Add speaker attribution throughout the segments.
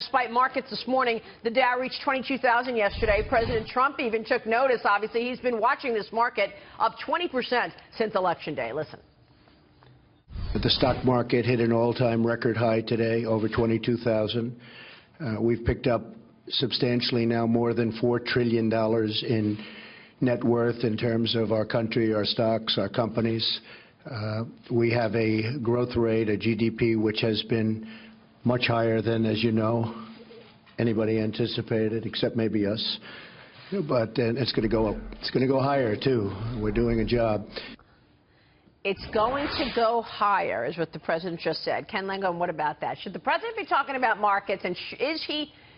Speaker 1: despite markets this morning. The Dow reached 22,000 yesterday. President Trump even took notice. Obviously, he's been watching this market, up 20% since Election Day. Listen.
Speaker 2: The stock market hit an all-time record high today, over 22,000. We've picked up substantially now more than $4 trillion in net worth in terms of our country, our stocks, our companies. We have a growth rate, a GDP, which has been much higher than, as you know, anybody anticipated, except maybe us. But it's going to go up. It's going to go higher, too. We're doing a job.
Speaker 1: It's going to go higher, is what the president just said. Ken Langone, what about that? Should the president be talking about markets, and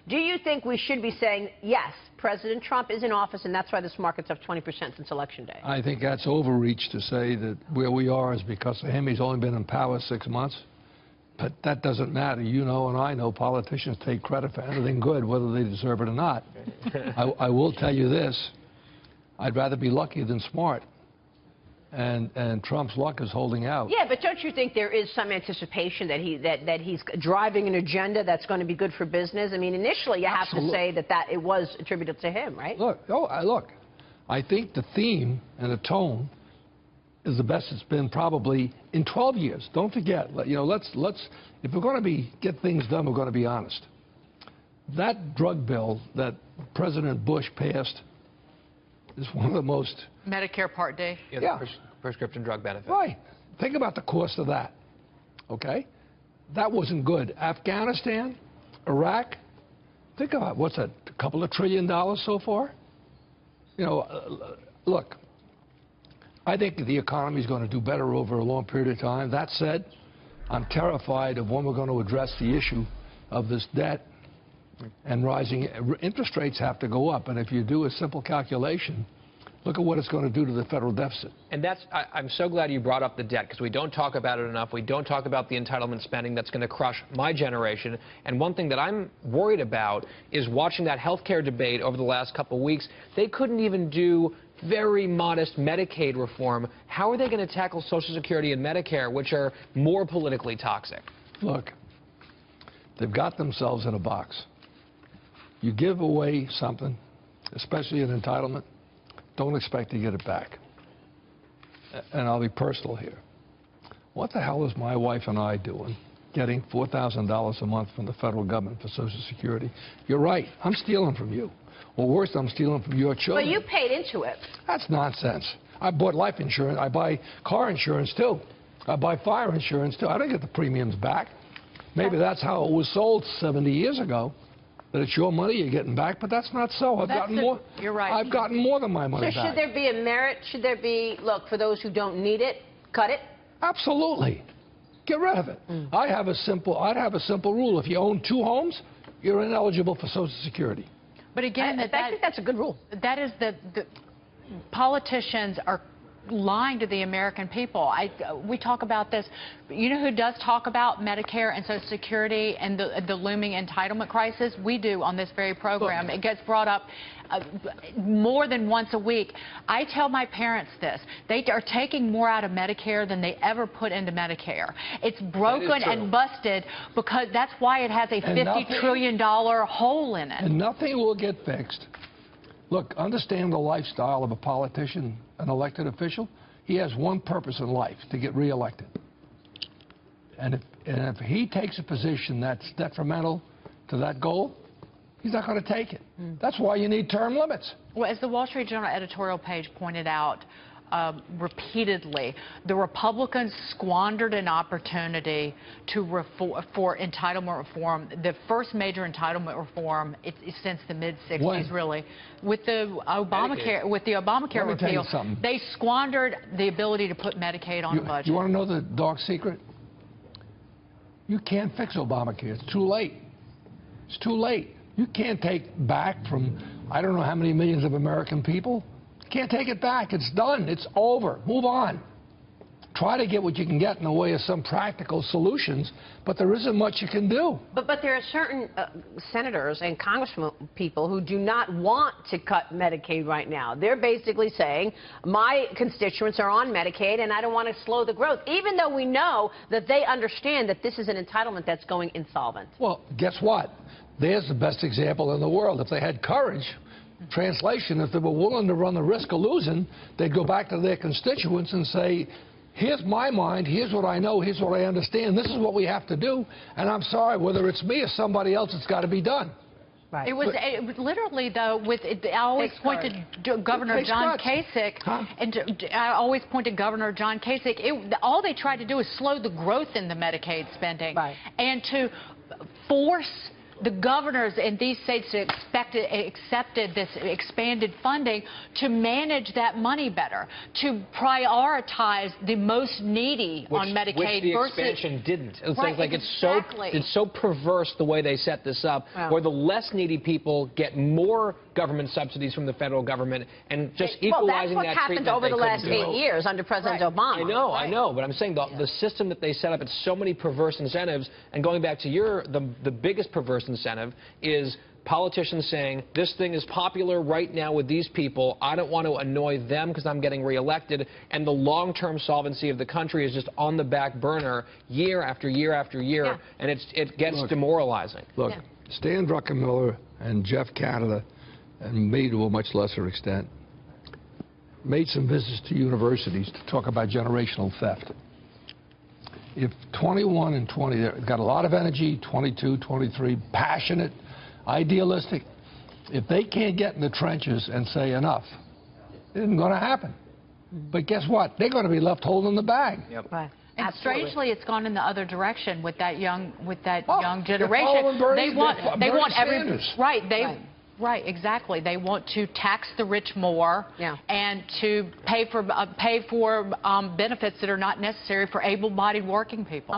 Speaker 1: do you think we should be saying, yes, President Trump is in office, and that's why this market's up 20% since Election Day?
Speaker 3: I think that's overreach to say that where we are is because of him. He's only been in power 6 months. But that doesn't matter. You know and I know politicians take credit for anything good, whether they deserve it or not. I will tell you this. I'd rather be lucky than smart. And Trump's luck is holding out.
Speaker 1: Yeah, but don't you think there is some anticipation that he's driving an agenda that's going to be good for business? I mean, initially you have to say that it was attributed to him, right?
Speaker 3: Look, I think the theme and the tone is the best it's been probably in 12 years. Don't forget, you know, let's if we're going to get things done, we're going to be honest. That drug bill that President Bush passed is one of the most...
Speaker 4: Medicare Part D?
Speaker 3: Yeah.
Speaker 5: Prescription drug benefit.
Speaker 3: Right. Think about the cost of that, okay? That wasn't good. Afghanistan, Iraq, think about what's that, a couple of $1 trillion so far? You know, look, I think the economy is going to do better over a long period of time. That said, I'm terrified of when we're going to address the issue of this debt and rising interest rates have to go up. And if you do a simple calculation, look at what it's going to do to the federal deficit.
Speaker 5: And I'm so glad you brought up the debt, because we don't talk about it enough. We don't talk about the entitlement spending that's going to crush my generation. And one thing that I'm worried about is watching that health care debate over the last couple of weeks. They couldn't even do very modest Medicaid reform. How are they going to tackle Social Security and Medicare, which are more politically toxic?
Speaker 3: Look, they've got themselves in a box. You give away something, especially an entitlement, don't expect to get it back. And I'll be personal here. What the hell is my wife and I doing getting $4,000 a month from the federal government for Social Security? You're right, I'm stealing from you. Or worse, I'm stealing from your children.
Speaker 1: But you paid into it.
Speaker 3: That's nonsense. I bought life insurance. I buy car insurance, too. I buy fire insurance, too. I don't get the premiums back. Maybe that's how it was sold 70 years ago, that it's your money you're getting back, but that's not so. I've gotten more.
Speaker 4: You're right.
Speaker 3: I've gotten more than my money back.
Speaker 1: So should there be a merit? Should there be, look, for those who don't need it, cut it?
Speaker 3: Absolutely. Get rid of it. I'd have a simple rule. If you own 2 homes, you're ineligible for Social Security.
Speaker 4: But again,
Speaker 1: I think that's a good rule.
Speaker 4: That is the politicians are lying to the American people. We talk about this. You know who does talk about Medicare and Social Security and the looming entitlement crisis? We do on this very program. It gets brought up more than once a week. I tell my parents this. They are taking more out of Medicare than they ever put into Medicare. It's broken and busted because that's why it has a $50 trillion hole in it.
Speaker 3: And nothing will get fixed. Look, understand the lifestyle of a politician, an elected official. He has one purpose in life, to get reelected. And if he takes a position that's detrimental to that goal, he's not going to take it. That's why you need term limits.
Speaker 4: Well, as the Wall Street Journal editorial page pointed out repeatedly, the Republicans squandered an opportunity for entitlement reform, the first major entitlement reform since the mid-60s, really, with the ObamaCare repeal. They squandered the ability to put Medicaid on the budget.
Speaker 3: You want to know the dark secret? You can't fix Obamacare. It's too late. It's too late. You can't take back from I don't know how many millions of American people. Can't take it back. It's done. It's over. Move on. Try to get what you can get in the way of some practical solutions, but there isn't much you can do.
Speaker 1: But there are certain senators and congressmen people who do not want to cut Medicaid right now. They're basically saying, my constituents are on Medicaid and I don't want to slow the growth, even though we know that they understand that this is an entitlement that's going insolvent.
Speaker 3: Well, guess what? There's the best example in the world. If they had courage, translation, if they were willing to run the risk of losing, they'd go back to their constituents and say, here's my mind, here's what I know, here's what I understand, this is what we have to do, and I'm sorry, whether it's me or somebody else, it's got to be done.
Speaker 1: Right.
Speaker 4: It was literally, though, I always pointed to Governor John Kasich, and I always pointed to Governor John Kasich. All they tried to do is slow the growth in the Medicaid spending, and to force the governors in these states to accepted this expanded funding to manage that money better, to prioritize the most needy on Medicaid.
Speaker 5: Which the expansion didn't. It sounds like it's so perverse the way they set this up, where the less needy people get more government subsidies from the federal government, and just equalizing that treatment.
Speaker 1: Well, that's what's happened over the last 8 years under President Obama.
Speaker 5: I know, but I'm saying the system that they set up, it's so many perverse incentives, and going back to the biggest perverse incentive is politicians saying, this thing is popular right now with these people, I don't want to annoy them because I'm getting reelected, and the long-term solvency of the country is just on the back burner year after year after year, and it gets demoralizing.
Speaker 3: Look, Stan Druckenmiller and Jeff Canada, and me to a much lesser extent, made some visits to universities to talk about generational theft. If 21 and 20, they've got a lot of energy, 22, 23, passionate, idealistic. If they can't get in the trenches and say enough, it isn't going to happen. But guess what? They're going to be left holding the bag.
Speaker 4: And strangely, it's gone in the other direction with that young generation. They want every Right, exactly. They want to tax the rich more and to pay for benefits that are not necessary for able-bodied working people.